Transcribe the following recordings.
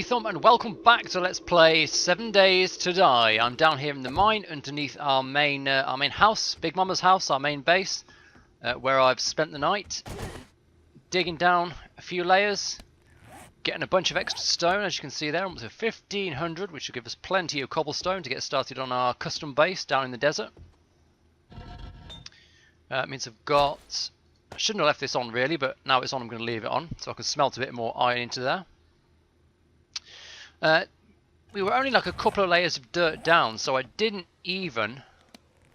EkkiThump and welcome back to Let's Play 7 Days to Die. I'm down here in the mine underneath our main house, Big Mama's house, our main base, where I've spent the night digging down a few layers, getting a bunch of extra stone. As you can see there, almost 1,500, which will give us plenty of cobblestone to get started on our custom base down in the desert. It means I've got... I shouldn't have left this on really, but now it's on, I'm going to leave it on so I can smelt a bit more iron into there. We were only like a couple of layers of dirt down, so I didn't even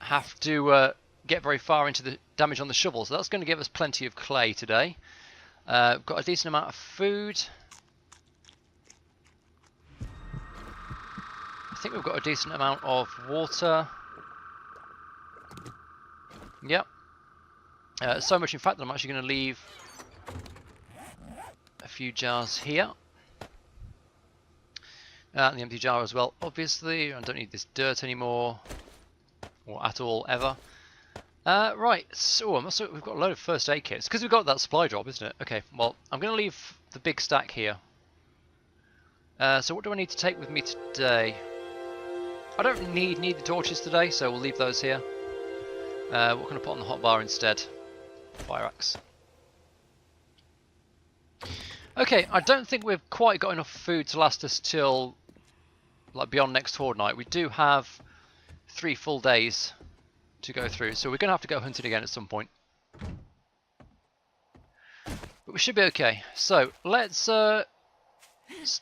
have to get very far into the damage on the shovel, so that's going to give us plenty of clay today. We've got a decent amount of food. I think we've got a decent amount of water. Yep. So much in fact that I'm actually going to leave a few jars here. And the empty jar as well, obviously. I don't need this dirt anymore, or at all, ever. Right, so we've got a load of first aid kits, because we've got that supply drop, isn't it? Okay, well, I'm going to leave the big stack here. So what do I need to take with me today? I don't need the torches today, so we'll leave those here. What can I put on the hotbar instead? Fire axe. Okay, I don't think we've quite got enough food to last us till like beyond next horde night. We do have 3 full days to go through, so we're going to have to go hunting again at some point. But we should be okay. So let's start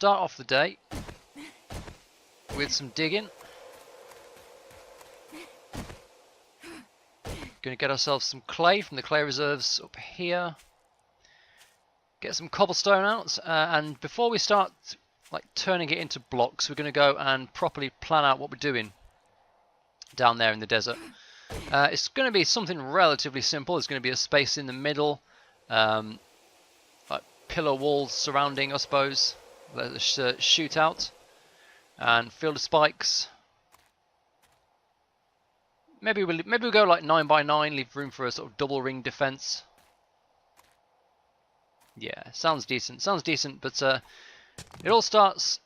off the day with some digging. Going to get ourselves some clay from the clay reserves up here. Get some cobblestone out, and before we start like turning it into blocks, we're going to go and properly plan out what we're doing down there in the desert. It's going to be something relatively simple. There's going to be a space in the middle, like pillar walls surrounding, I suppose. Let us shoot out and field of spikes. Maybe we'll go like 9 by 9, leave room for a sort of double ring defense. Yeah, sounds decent. Sounds decent, but it all starts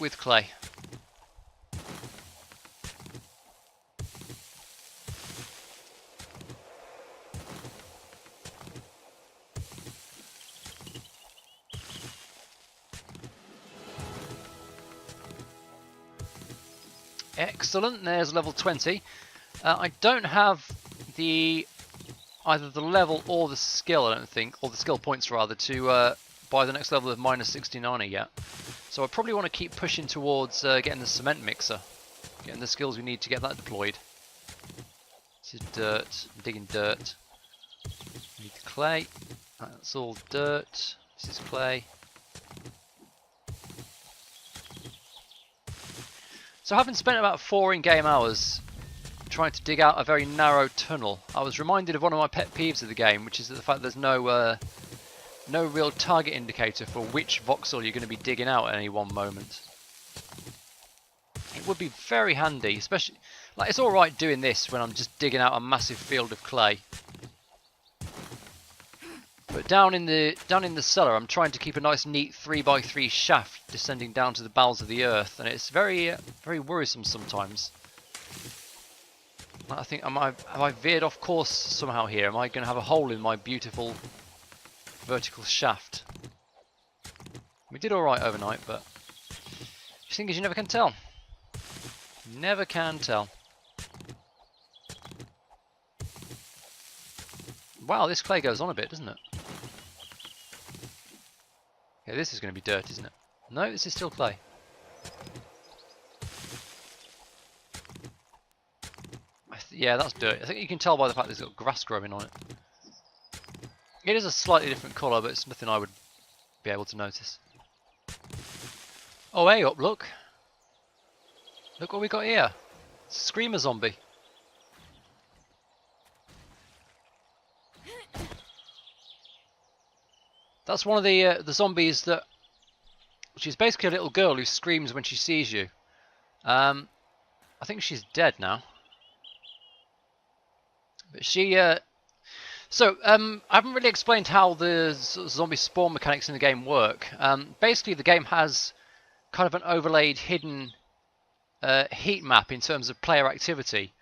with clay. Excellent. There's level 20. I don't have either the level or the skill, I don't think, or the skill points rather, to buy the next level of minus 69 yet. So I probably want to keep pushing towards getting the cement mixer, getting the skills we need to get that deployed. This is dirt, I'm digging dirt. I need the clay, that's all dirt, this is clay. So having spent about 4 in-game hours trying to dig out a very narrow tunnel, I was reminded of one of my pet peeves of the game, which is the fact there's no real target indicator for which voxel you're going to be digging out at any one moment. It would be very handy, especially like it's all right doing this when I'm just digging out a massive field of clay, but down in the cellar I'm trying to keep a nice neat 3x3 shaft descending down to the bowels of the earth, and it's very worrisome sometimes. I think, have I veered off course somehow here? Am I going to have a hole in my beautiful vertical shaft? We did alright overnight, but the thing is you never can tell. Never can tell. Wow, this clay goes on a bit, doesn't it? Yeah, this is going to be dirt, isn't it? No, this is still clay. Yeah, that's dirt. I think you can tell by the fact there's got grass growing on it. It is a slightly different colour, but it's nothing I would be able to notice. Oh, hey up, look. Look what we got here. It's a screamer zombie. That's one of the zombies that... She's basically a little girl who screams when she sees you. I think she's dead now. But she, I haven't really explained how the zombie spawn mechanics in the game work. Basically, the game has kind of an overlaid hidden heat map in terms of player activity,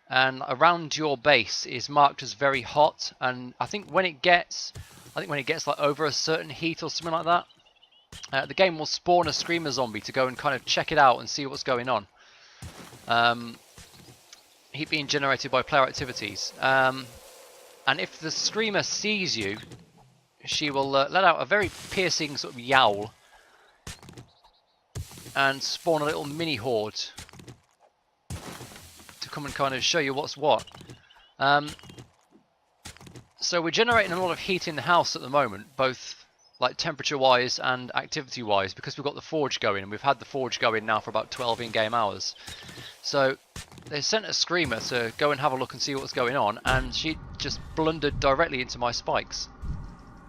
and around your base is marked as very hot. And I think when it gets like over a certain heat or something like that, the game will spawn a screamer zombie to go and kind of check it out and see what's going on. Heat being generated by player activities, and if the screamer sees you, she will let out a very piercing sort of yowl and spawn a little mini horde to come and kind of show you what's what. So we're generating a lot of heat in the house at the moment, both like temperature wise and activity wise, because we've got the forge going, and we've had the forge going now for about 12 in-game hours. So they sent a screamer to go and have a look and see what's going on, and she just blundered directly into my spikes.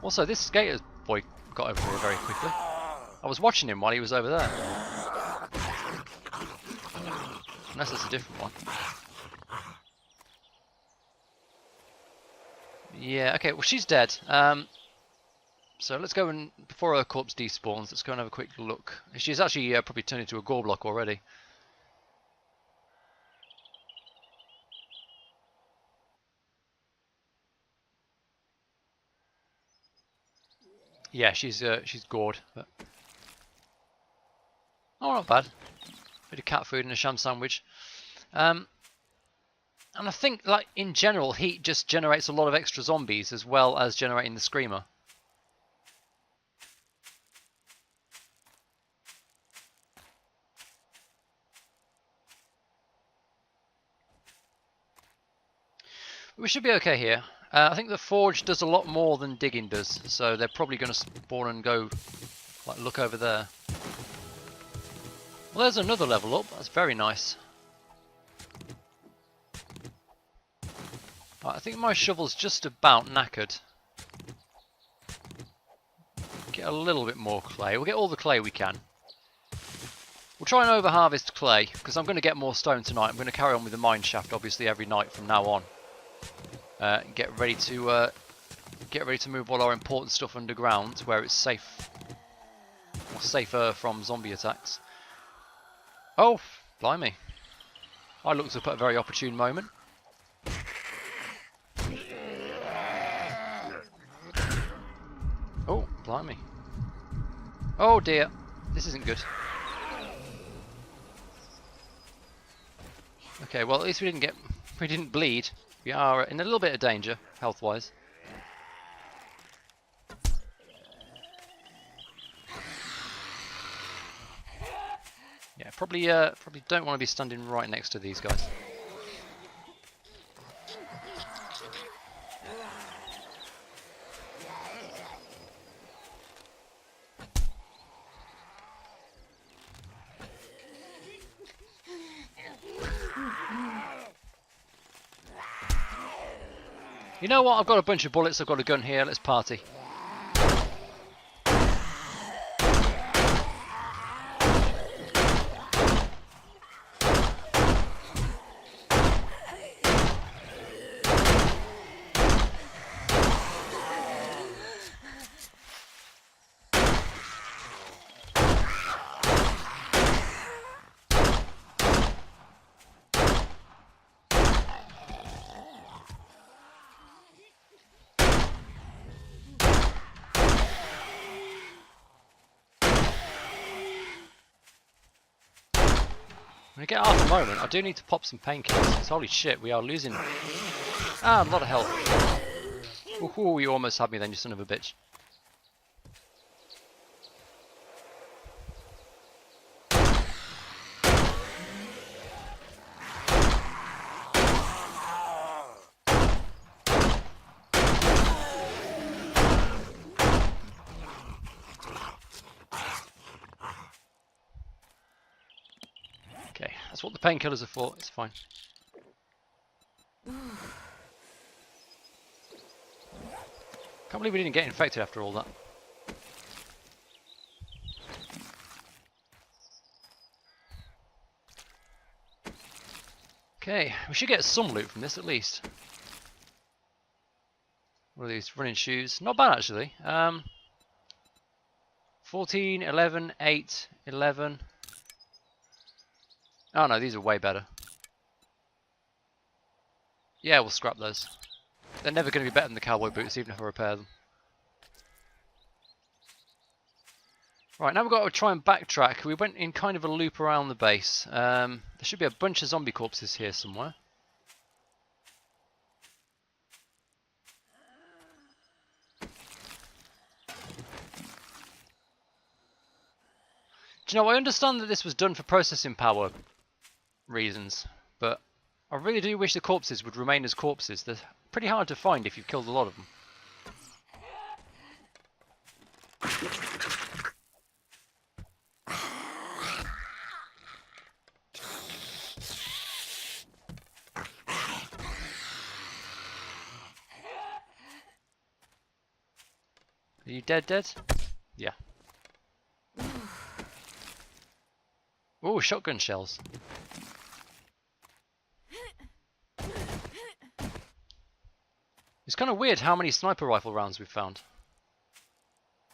Also, this skater boy got over here very quickly. I was watching him while he was over there. Unless it's a different one. Yeah, okay, well she's dead. So let's go and, before her corpse despawns, let's go and have a quick look. She's actually probably turned into a gore block already. Yeah, she's gored. But... oh, not bad. Bit of cat food and a sham sandwich. And I think, like in general, heat just generates a lot of extra zombies as well as generating the screamer. We should be okay here. I think the forge does a lot more than digging does, so they're probably going to spawn and go, like, look over there. Well, there's another level up. That's very nice. Right, I think my shovel's just about knackered. Get a little bit more clay. We'll get all the clay we can. We'll try and over-harvest clay, because I'm going to get more stone tonight. I'm going to carry on with the mine shaft, obviously, every night from now on. Get ready to move all our important stuff underground, where it's safe, or safer from zombie attacks. Oh, blimey! I looked up at a very opportune moment. Oh, blimey! Oh dear, this isn't good. Okay, well at least we didn't bleed. We are in a little bit of danger, health-wise. Yeah, probably don't want to be standing right next to these guys. You know what? I've got a bunch of bullets. I've got a gun here. Let's party. When I get half a moment, I do need to pop some painkillers, because holy shit, we are losing a lot of health. Ooh, you almost had me then, you son of a bitch. Okay, that's what the painkillers are for, it's fine. Can't believe we didn't get infected after all that. Okay, we should get some loot from this at least. What are these? Running shoes. Not bad actually. 14, 11, 8, 11. Oh no, these are way better. Yeah, we'll scrap those. They're never going to be better than the cowboy boots, even if I repair them. Right, now we've got to try and backtrack. We went in kind of a loop around the base. There should be a bunch of zombie corpses here somewhere. Do you know, I understand that this was done for processing power reasons, but I really do wish the corpses would remain as corpses. They're pretty hard to find if you've killed a lot of them. Are you dead? Yeah. Oh, shotgun shells. It's kind of weird how many sniper rifle rounds we've found.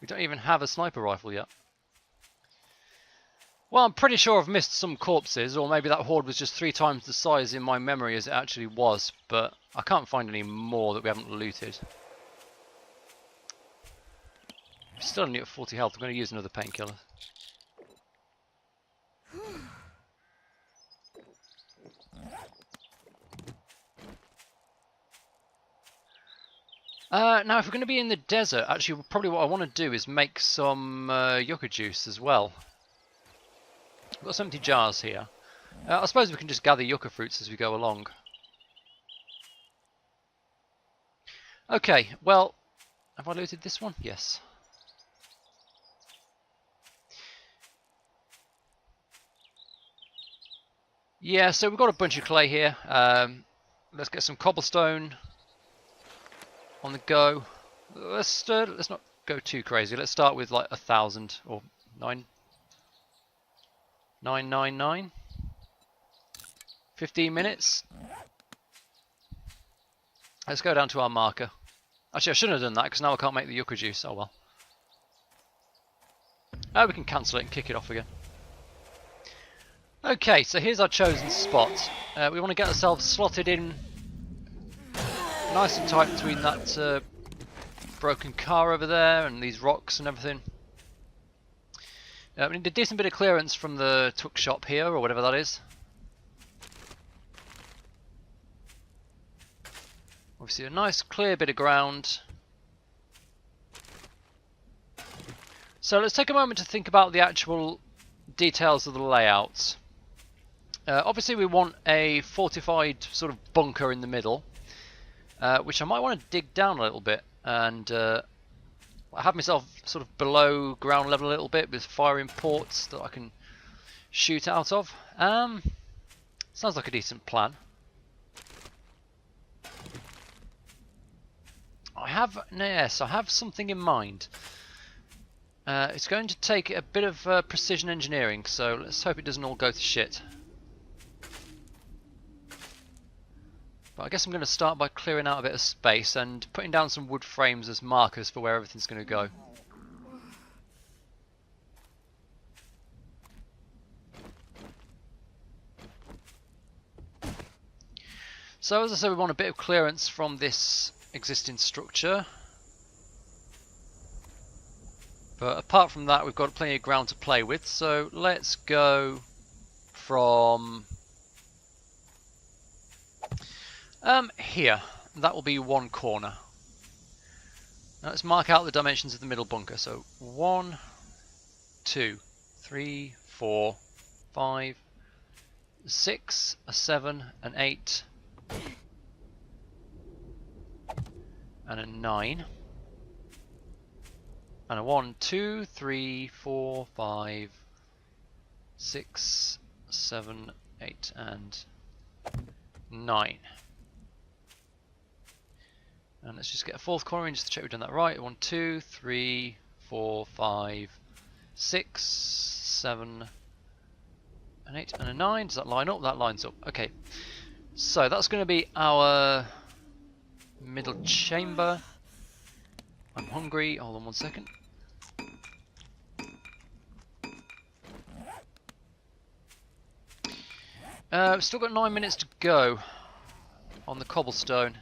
We don't even have a sniper rifle yet. Well, I'm pretty sure I've missed some corpses, or maybe that horde was just 3 times the size in my memory as it actually was, but I can't find any more that we haven't looted. Still only at 40 health, I'm going to use another painkiller. Now, if we're going to be in the desert, actually, probably what I want to do is make some yucca juice as well. We've got some empty jars here. I suppose we can just gather yucca fruits as we go along. Okay, well, have I looted this one? Yes. Yeah, so we've got a bunch of clay here. Let's get some cobblestone on the go. Let's not go too crazy. Let's start with like 1,000 or 999. 15 minutes. Let's go down to our marker. Actually, I shouldn't have done that because now I can't make the yucca juice. Oh well. We can cancel it and kick it off again. Okay, so here's our chosen spot. We want to get ourselves slotted in nice and tight between that broken car over there and these rocks and everything. We need a decent bit of clearance from the tuck shop here, or whatever that is. Obviously a nice clear bit of ground. So let's take a moment to think about the actual details of the layouts. Obviously we want a fortified sort of bunker in the middle, which I might want to dig down a little bit and have myself sort of below ground level a little bit with firing ports that I can shoot out of. Sounds like a decent plan. I have something in mind. It's going to take a bit of precision engineering, so let's hope it doesn't all go to shit. But I guess I'm going to start by clearing out a bit of space and putting down some wood frames as markers for where everything's going to go. So as I said, we want a bit of clearance from this existing structure. But apart from that, we've got plenty of ground to play with, so let's go from here. That will be one corner. Now let's mark out the dimensions of the middle bunker. So 1, 2, 3, 4, 5, 6, 7, an 8, and a 9. And a 1, 2, 3, 4, 5, 6, 7, 8, and 9. And let's just get a fourth corner in just to check we've done that right. 1, 2, 3, 4, 5, 6, 7, an 8, and a 9. Does that line up? That lines up. Okay. So that's going to be our middle chamber. I'm hungry. Hold on one second. We've still got 9 minutes to go on the cobblestone.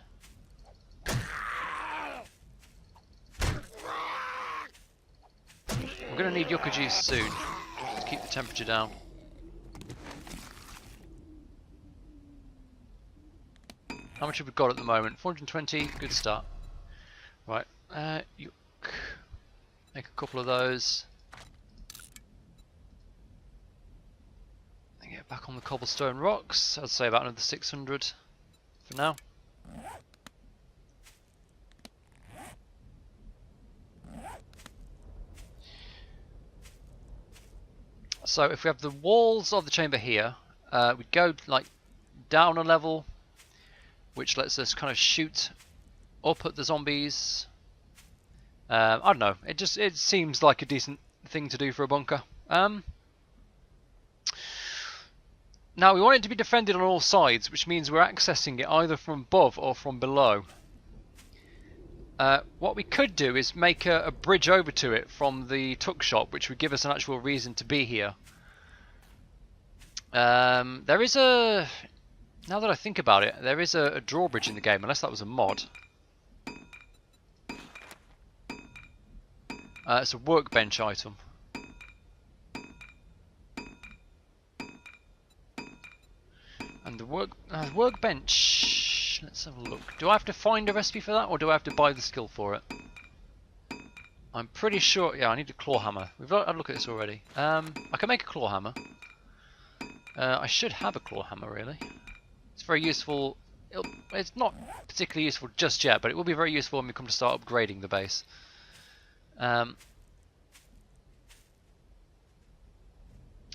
We're going to need yucca juice soon to keep the temperature down. How much have we got at the moment? 420, good start. Right, yuck. Make a couple of those. And get back on the cobblestone rocks. I'd say about another 600 for now. So if we have the walls of the chamber here, we go like down a level, which lets us kind of shoot up at the zombies. I don't know. It seems like a decent thing to do for a bunker. Now we want it to be defended on all sides, which means we're accessing it either from above or from below. What we could do is make a bridge over to it from the tuck shop, which would give us an actual reason to be here. There is a... Now that I think about it, there is a drawbridge in the game, unless that was a mod. It's a workbench item. And the workbench... Let's have a look. Do I have to find a recipe for that, or do I have to buy the skill for it? I'm pretty sure... Yeah, I need a claw hammer. We've had a look at this already. I can make a claw hammer. I should have a claw hammer, really. It's very useful. It's not particularly useful just yet, but it will be very useful when we come to start upgrading the base.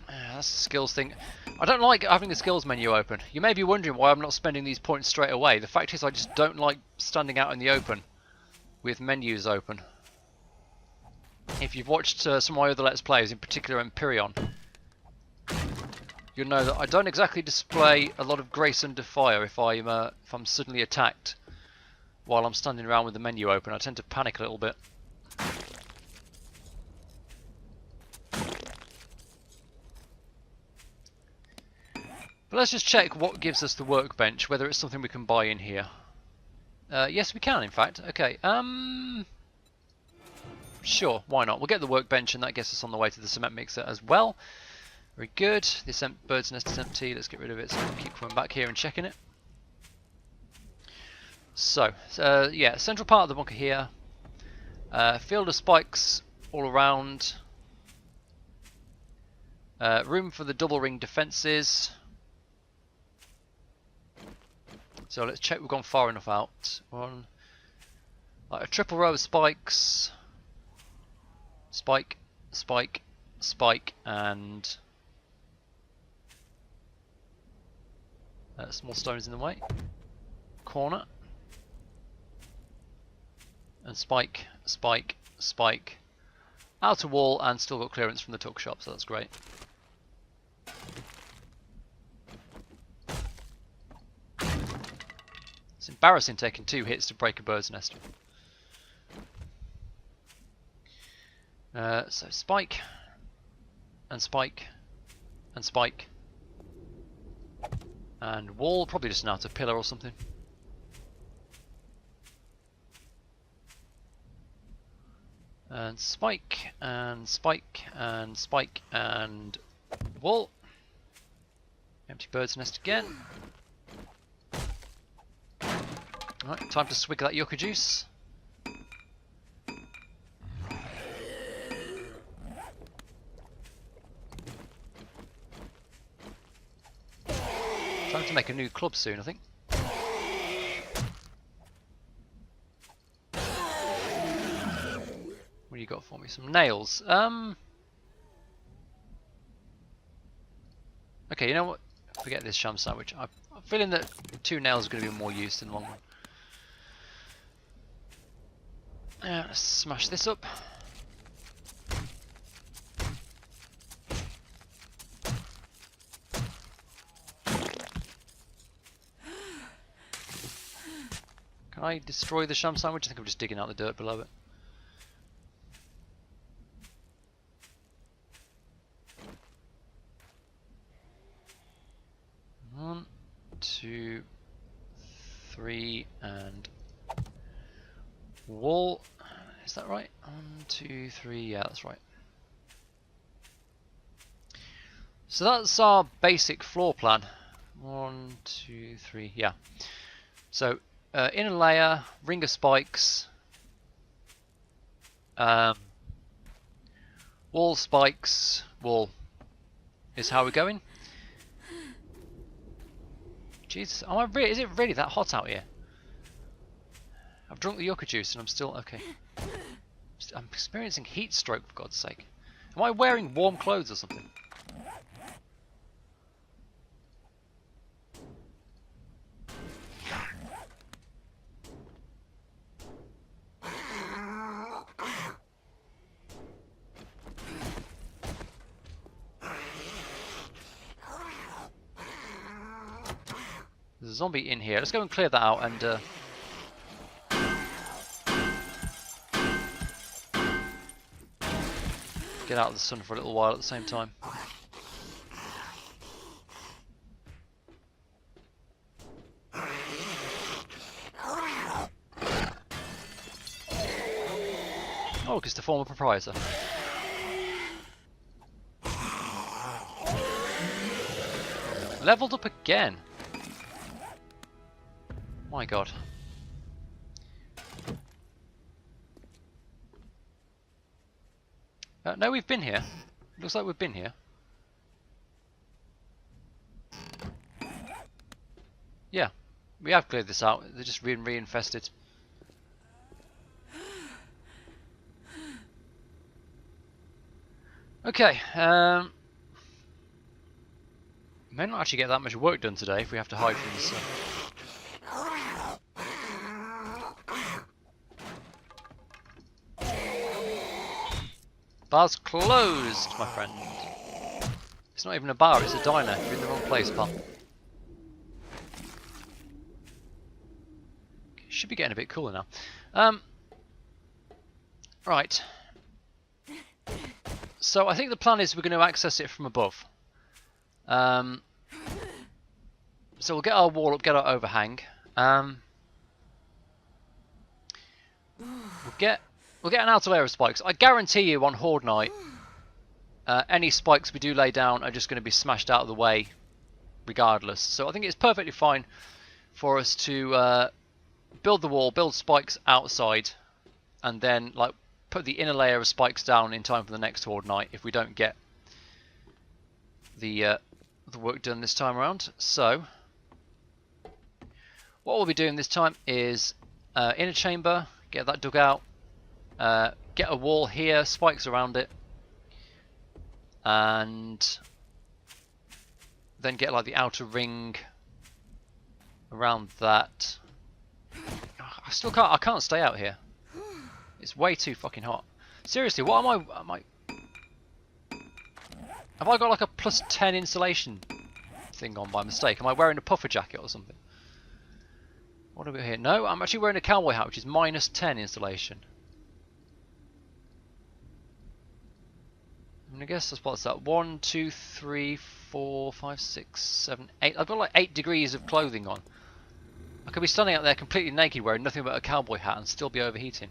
That's the skills thing. I don't like having the skills menu open. You may be wondering why I'm not spending these points straight away. The fact is I just don't like standing out in the open with menus open. If you've watched some of my other Let's Plays, in particular Empyrean, you'll know that I don't exactly display a lot of grace under fire if I'm suddenly attacked while I'm standing around with the menu open. I tend to panic a little bit. But let's just check what gives us the workbench, whether it's something we can buy in here. Yes, we can, in fact. Okay, sure, why not? We'll get the workbench, and that gets us on the way to the cement mixer as well. Very good. This bird's nest is empty. Let's get rid of it so we can keep coming back here and checking it. So, yeah, central part of the bunker here. Field of spikes all around. Room for the double ring defences. So let's check we've gone far enough out. One, like a triple row of spikes. Spike, spike, spike, and small stones in the way. Corner. And spike, spike, spike. Outer wall, and still got clearance from the tuck shop, so that's great. It's embarrassing taking 2 hits to break a bird's nest. So spike, and spike, and spike, and wall, probably just an outer pillar or something. And spike, and spike, and spike, and wall. Empty bird's nest again. Alright, time to swig that yucca juice. Time to make a new club soon, I think. What do you got for me? Some nails. Okay, you know what? Forget this sham sandwich. I'm feeling that 2 nails are going to be more used in the long run. Let's smash this up. Can I destroy the sham sandwich? I think I'm just digging out the dirt below it. 2, 3, and wall. Is that right? 1, 2, 3. Yeah, that's right. So that's our basic floor plan. 1, 2, 3. Yeah. So inner layer, ring of spikes, wall spikes, wall is how we're going. Jesus, is it really that hot out here? I've drunk the yucca juice and I'm still okay. I'm experiencing heat stroke, for God's sake. Am I wearing warm clothes or something? There's a zombie in here. Let's go and clear that out and get out of the sun for a little while at the same time. Oh, look, it's the former proprietor. Leveled up again. My God. No, we've been here. Looks like we've been here. Yeah, we have cleared this out. They're just being reinfested. Okay, may not actually get that much work done today if we have to hide from the sun. Bar's closed, my friend. It's not even a bar, it's a diner. You're in the wrong place, pal. Should be getting a bit cooler now. Right. So I think the plan is we're going to access it from above. So we'll get our wall up, get our overhang. We'll get an outer layer of spikes. I guarantee you on Horde night, any spikes we do lay down are just going to be smashed out of the way regardless. So I think it's perfectly fine for us to build the wall, build spikes outside, and then like put the inner layer of spikes down in time for the next Horde night if we don't get the work done this time around. So what we'll be doing this time is inner chamber, get that dug out, get a wall here, spikes around it, and then get like the outer ring around that. I can't stay out here. It's way too fucking hot. Seriously, what am I have I got like a plus 10 insulation thing on by mistake? Am I wearing a puffer jacket or something? What have we here? No, I'm actually wearing a cowboy hat, which is minus 10 insulation. I guess that's what's that? 1, 2, 3, 4, 5, 6, 7, 8. I've got like 8 degrees of clothing on. I could be standing out there completely naked wearing nothing but a cowboy hat and still be overheating.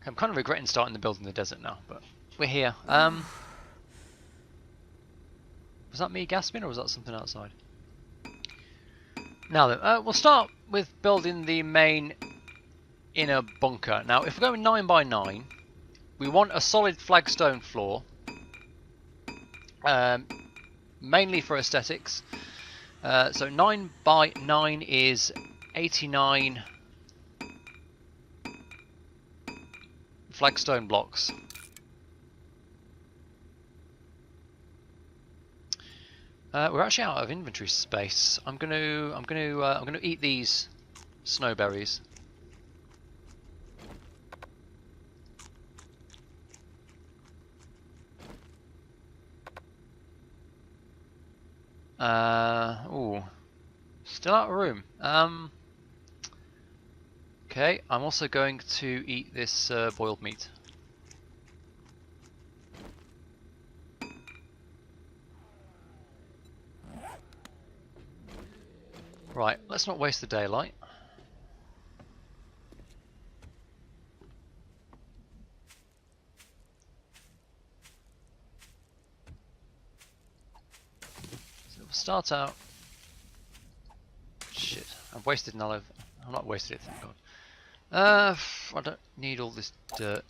I'm kind of regretting starting the build in the desert now, but we're here. Was that me gasping or was that something outside? Now then, we'll start with building the main inner bunker. Now if we're going 9 by 9, we want a solid flagstone floor, mainly for aesthetics. So 9 by 9 is 89 flagstone blocks. We're actually out of inventory space. I'm gonna eat these snowberries. Ooh, still out of room. Okay, I'm also going to eat this boiled meat. Right, let's not waste the daylight. So we'll start out. Shit, I've wasted an olive. I've not wasted it, thank God. I don't need all this dirt.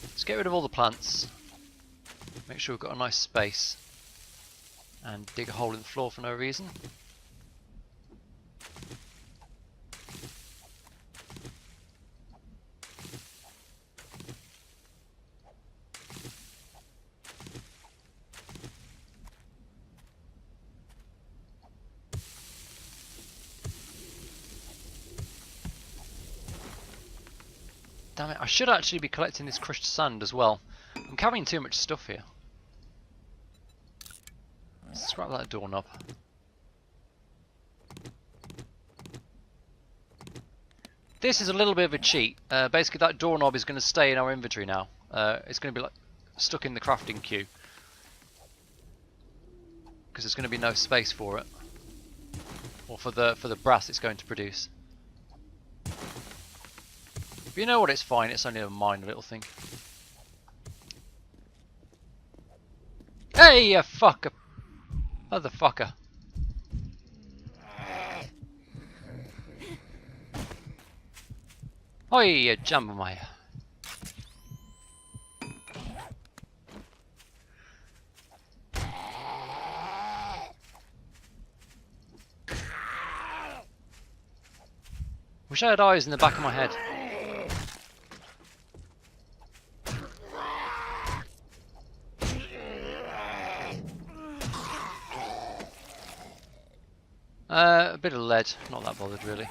Let's get rid of all the plants. Make sure we've got a nice space. And dig a hole in the floor for no reason. Damn it, I should actually be collecting this crushed sand as well. I'm carrying too much stuff here. Let's scrap that doorknob. This is a little bit of a cheat. Basically that doorknob is going to stay in our inventory now. It's going to be like stuck in the crafting queue. Because there's going to be no space for it. Or for the brass it's going to produce. But you know what, it's fine, it's only a minor little thing. Hey, you fucker! Motherfucker. Oi, you jambalaya. Wish I had eyes in the back of my head. A bit of lead, not that bothered really.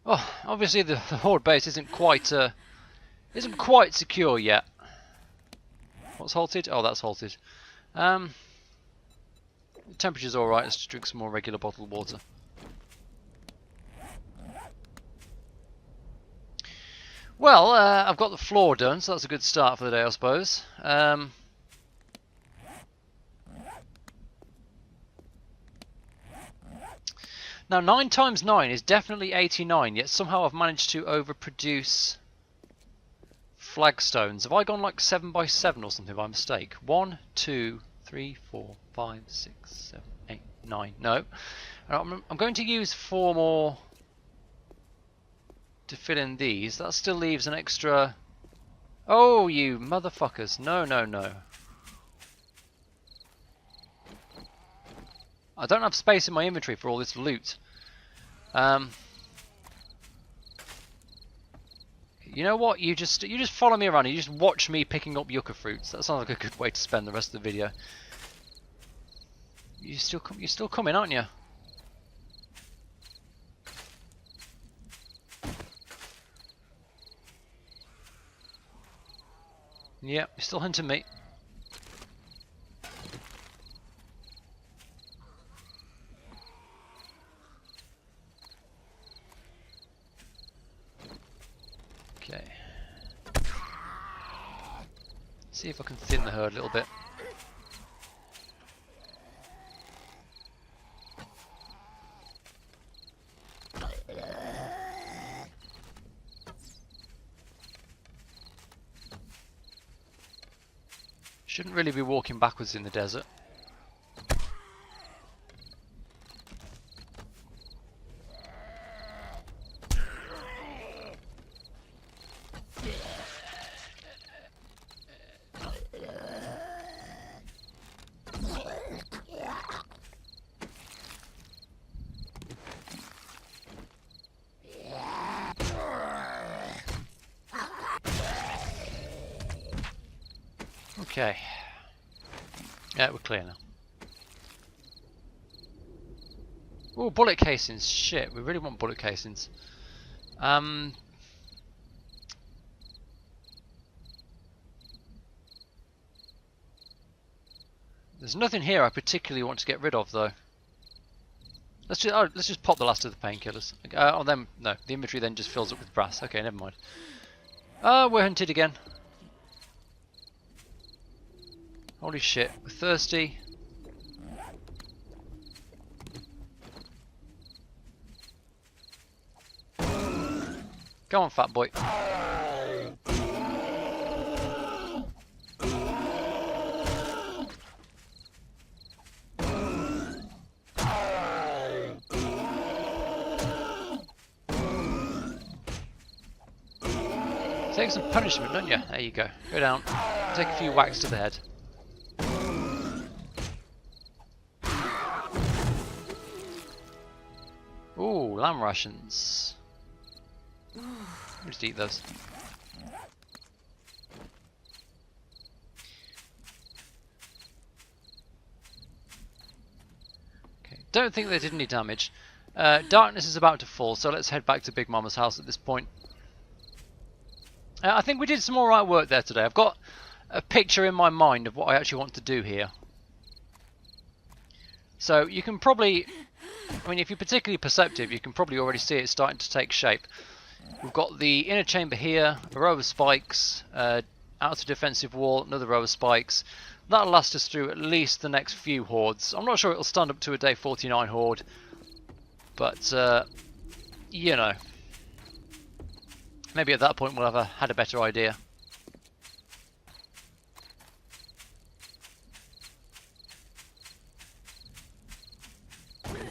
Oh, obviously the horde base isn't quite secure yet. What's halted? Oh, that's halted. The temperature's all right. Let's just drink some more regular bottled water. Well, I've got the floor done, so that's a good start for the day, I suppose. Now 9 times 9 is definitely 89, yet somehow I've managed to overproduce flagstones. Have I gone like 7 by 7 or something by mistake? 1, 2, 3, 4, 5, 6, 7, 8, 9. No. I'm going to use 4 more to fill in these. That still leaves an extra... Oh, you motherfuckers. No, no, no. I don't have space in my inventory for all this loot. You know what? You just follow me around. You just watch me picking up yucca fruits. That sounds like a good way to spend the rest of the video. You're still coming, aren't you? Yep, you're still hunting me. Okay. See if I can thin the herd a little bit. Shouldn't really be walking backwards in the desert. Okay. Yeah, we're clear now. Oh, bullet casings. Shit, we really want bullet casings. There's nothing here I particularly want to get rid of, though. Let's just pop the last of the painkillers. Oh, then no, the inventory then just fills up with brass. Okay, never mind. Oh, we're hunted again. Holy shit, we're thirsty. Go on, fat boy. Take some punishment, don't you? There you go. Go down. Take a few whacks to the head. Ooh, lamb rations. Let me just eat those. Okay. Don't think they did any damage. Darkness is about to fall, so let's head back to Big Mama's house at this point. I think we did some alright work there today. I've got a picture in my mind of what I actually want to do here. So you can probably, I mean, if you're particularly perceptive, you can probably already see it starting to take shape. We've got the inner chamber here, a row of spikes, outer defensive wall, another row of spikes. That'll last us through at least the next few hordes. I'm not sure it'll stand up to a day 49 horde, but you know. Maybe at that point we'll have had a better idea.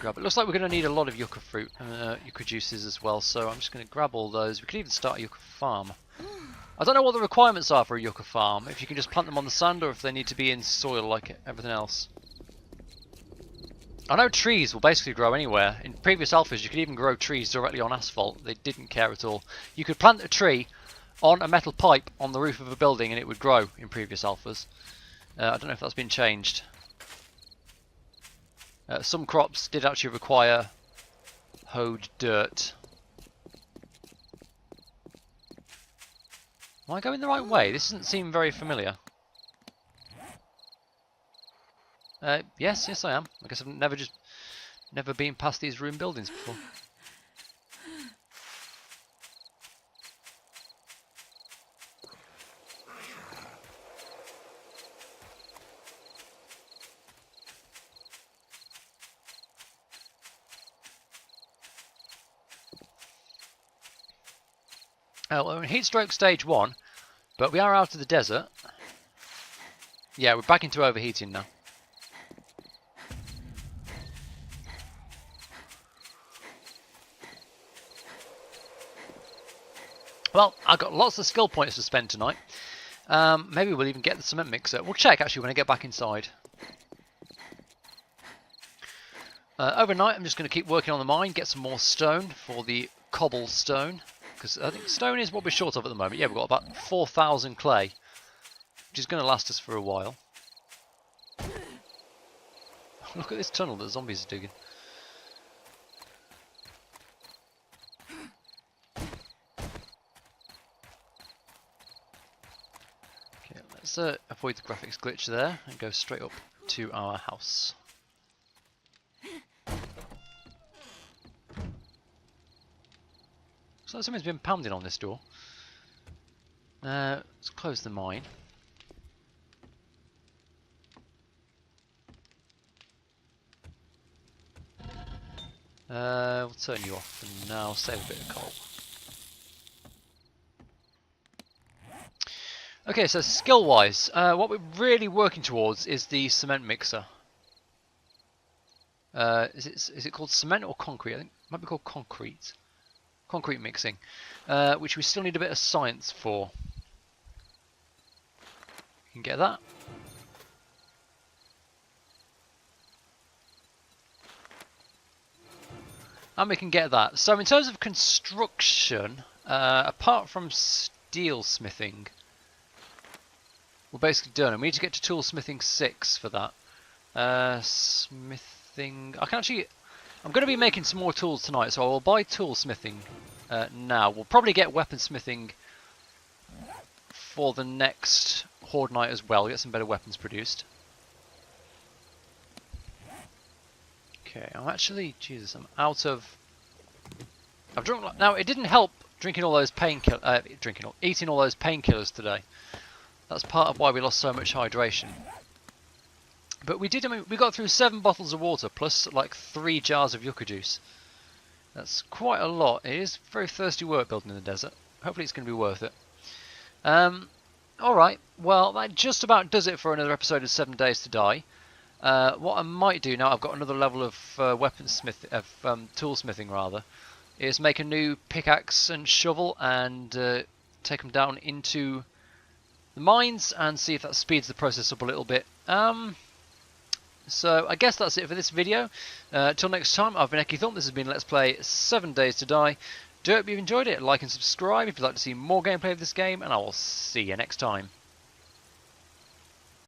Grab it. Looks like we're going to need a lot of yucca fruit, yucca juices as well, so I'm just going to grab all those. We could even start a yucca farm. I don't know what the requirements are for a yucca farm, if you can just plant them on the sand or if they need to be in soil like everything else. I know trees will basically grow anywhere. In previous alphas you could even grow trees directly on asphalt. They didn't care at all. You could plant a tree on a metal pipe on the roof of a building and it would grow in previous alphas. I don't know if that's been changed. Some crops did actually require hoed dirt. Am I going the right way? This doesn't seem very familiar. Yes, I am. I guess I've never been past these ruined buildings before. We're in heatstroke stage 1, but we are out of the desert. Yeah, we're back into overheating now. Well, I've got lots of skill points to spend tonight. Maybe we'll even get the cement mixer. We'll check actually when I get back inside. Overnight I'm just going to keep working on the mine, get some more stone for the cobblestone. Because I think stone is what we're short of at the moment. Yeah, we've got about 4,000 clay, which is going to last us for a while. Look at this tunnel that the zombies are digging. Okay, let's avoid the graphics glitch there and go straight up to our house. So something's been pounding on this door. Let's close the mine. We'll turn you off and now save a bit of coal. Okay, so skill wise, what we're really working towards is the cement mixer. Is it called cement or concrete? I think it might be called concrete. Concrete mixing, which we still need a bit of science for. You can get that. And we can get that. So in terms of construction, apart from steel smithing, we're basically done. And we need to get to tool smithing 6 for that. Smithing... I'm going to be making some more tools tonight, so I will buy tool smithing now. We'll probably get weapon smithing for the next horde night as well. Get some better weapons produced. Okay, I'm actually... Jesus, I'm out of... I've drunk... Now, it didn't help eating all those painkillers today. That's part of why we lost so much hydration. But we did. I mean, we got through 7 bottles of water plus like 3 jars of yucca juice. That's quite a lot. It is very thirsty work building in the desert. Hopefully, it's going to be worth it. All right. Well, that just about does it for another episode of 7 Days to Die. What I might do now, I've got another level of toolsmithing rather, is make a new pickaxe and shovel and take them down into the mines and see if that speeds the process up a little bit. So I guess that's it for this video. Till next time, I've been EkkiThump. This has been Let's Play 7 Days to Die. Do hope you've enjoyed it. Like and subscribe if you'd like to see more gameplay of this game, and I will see you next time.